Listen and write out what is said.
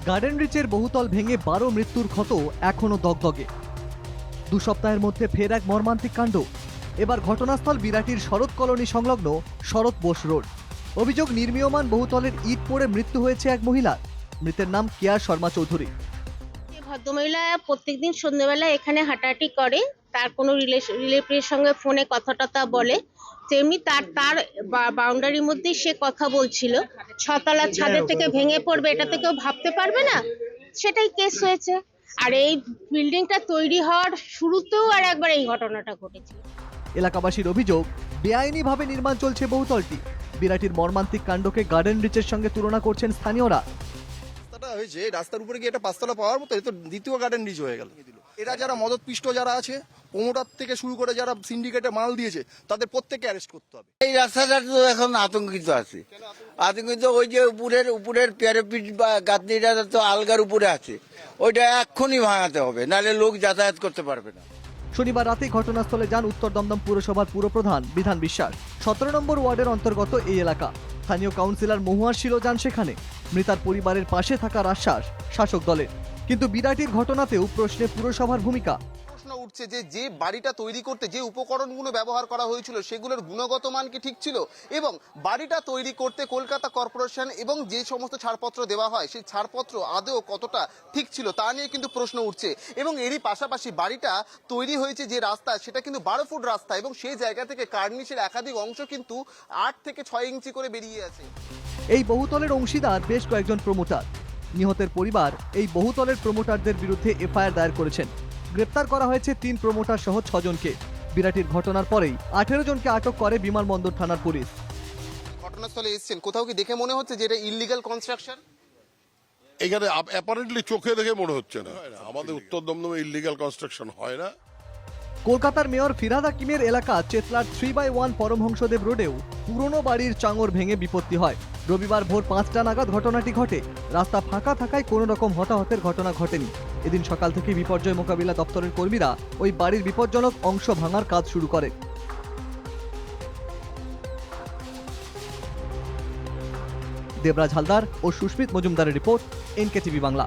Garden রিচের বহুতল ভেঙে 12 মৃত্যুর ক্ষত এখনো দগদগে। 2 সপ্তাহের মধ্যে ফের এক মর্মান্তিক কাণ্ড। এবার ঘটনাস্থল বিরাটির শরৎ কলোনি সংলগ্ন শরৎ বোস রোড। অভিযোগ, নির্মীয়মান বহুতলের ইট পড়ে মৃত্যু হয়েছে এক মহিলার। মৃতের নাম কেয়া শর্মা চৌধুরী। ভদ্রমহিলা প্রত্যেকদিন সন্ধ্যেবেলা এখানে হাঁটাহাঁটি করে, তার কোনো রিলেটিভের সঙ্গে ফোনে কথা বলে, তেমনি তার বাউন্ডারির মধ্যেই সে কথা বলছিল। 6 তলার ছাদের থেকে ভেঙে পড়বে, এটা তো কেউ ভাবতে পারবে না, সেটাই কেস হয়েছে। আর এই বিল্ডিংটা তৈরি হওয়ার শুরুতেও আর একবার এই ঘটনাটা ঘটেছিল। এলাকাবাসীর অভিযোগ, বেআইনিভাবে নির্মাণ চলছে বহুতলটি। বিরাটির মর্মান্তিক কাণ্ডকে গার্ডেন রিচের সঙ্গে তুলনা করছেন স্থানীয়রা। হয়েছে রাস্তার উপরে গিয়ে একটা 5 তলা পাওয়ার মতো, তো দ্বিতীয় গার্ডেন রিচ হয়ে গেল। এরা যারা মদতপিষ্ট যারা আছে, প্রমোটার থেকে শুরু করে যারা সিন্ডিকেটে মাল দিয়েছে, তাদের প্রত্যেককে অ্যারেস্ট করতে হবে। এই রাস্তাটা তো এখন আতঙ্কিত আছে। ওই যে উপরের প্যারাপিট বা গাঁথনিটা তো আলগার উপরে আছে, ওইটা এক্ষুনি ভাঙাতে হবে, নাহলে লোক যাতায়াত করতে পারবে না। শনিবার রাতে ঘটনাস্থলে যান উত্তর দমদম পুরসভার পুরপ্রধান বিধান বিশ্বাস। 17 নম্বর ওয়ার্ডের অন্তর্গত এই এলাকা। স্থানীয় কাউন্সিলর মহুয়ার শিলো যান সেখানে। মৃতার পরিবারের পাশে থাকার আশ্বাস শাসক দলের। কিন্তু বিরাটির ঘটনাতেও প্রশ্নে পুরসভার ভূমিকা। প্রশ্ন উঠছে যে বাড়িটা তৈরি করতে যে উপকরণগুলো ব্যবহার করা হয়েছিল সেগুলোর গুণগত মান কি ঠিক ছিল, এবং বাড়িটা তৈরি করতে কলকাতা কর্পোরেশন এবং যে সমস্ত ছাড়পত্র দেওয়া হয় সেই ছাড়পত্র আদৌ কতটা ঠিক ছিল তা নিয়ে কিন্তু প্রশ্ন উঠছে। এবং এরই পাশাপাশি বাড়িটা তৈরি হয়েছে যে রাস্তা, সেটা কিন্তু 12 ফুট রাস্তা, এবং সেই জায়গা থেকে কার্নিশের একাধিক অংশ কিন্তু 8 থেকে 6 ইঞ্চি করে বেরিয়ে আছে। এই বহুতলের অংশীদার বেশ কয়েকজন প্রমোটার। নিহতের পরিবার এই বহুতলের প্রমোটারদের বিরুদ্ধে এফআইআর দায়ের করেছেন। গ্রেপ্তার করা হয়েছে 3 প্রমোটার সহ 6 জনকে। বিরাটির ঘটনার পরেই 18 জনকে আটক করে বিমানবন্দর থানার পুলিশ। ঘটনাস্থলে এসেছেন, কোথাও কি দেখে মনে হচ্ছে যে এটা ইললিগাল কনস্ট্রাকশন? এখানে অ্যাপারেন্টলি চোখে দেখে মনে হচ্ছে না। আমাদের উত্তর দমদমে ইললিগাল কনস্ট্রাকশন হয় না। কলকাতার মেয়র ফিরহাদ হাকিমের এলাকা চেতলার 3/1 পরমহংসদেব রোডেও পুরনো বাড়ির চাঙর ভেঙে বিপত্তি হয়। রবিবার ভোর 5টা নাগাদ ঘটনাটি ঘটে। রাস্তা ফাঁকা থাকায় কোনো রকম হতাহতের ঘটনা ঘটেনি। এদিন সকাল থেকে বিপর্যয় মোকাবিলা দপ্তরের কর্মীরা ওই বাড়ির বিপজ্জনক অংশ ভাঙার কাজ শুরু করে। দেবরাজ হালদার ও সুস্মিত মজুমদারের রিপোর্ট, NKTV বাংলা।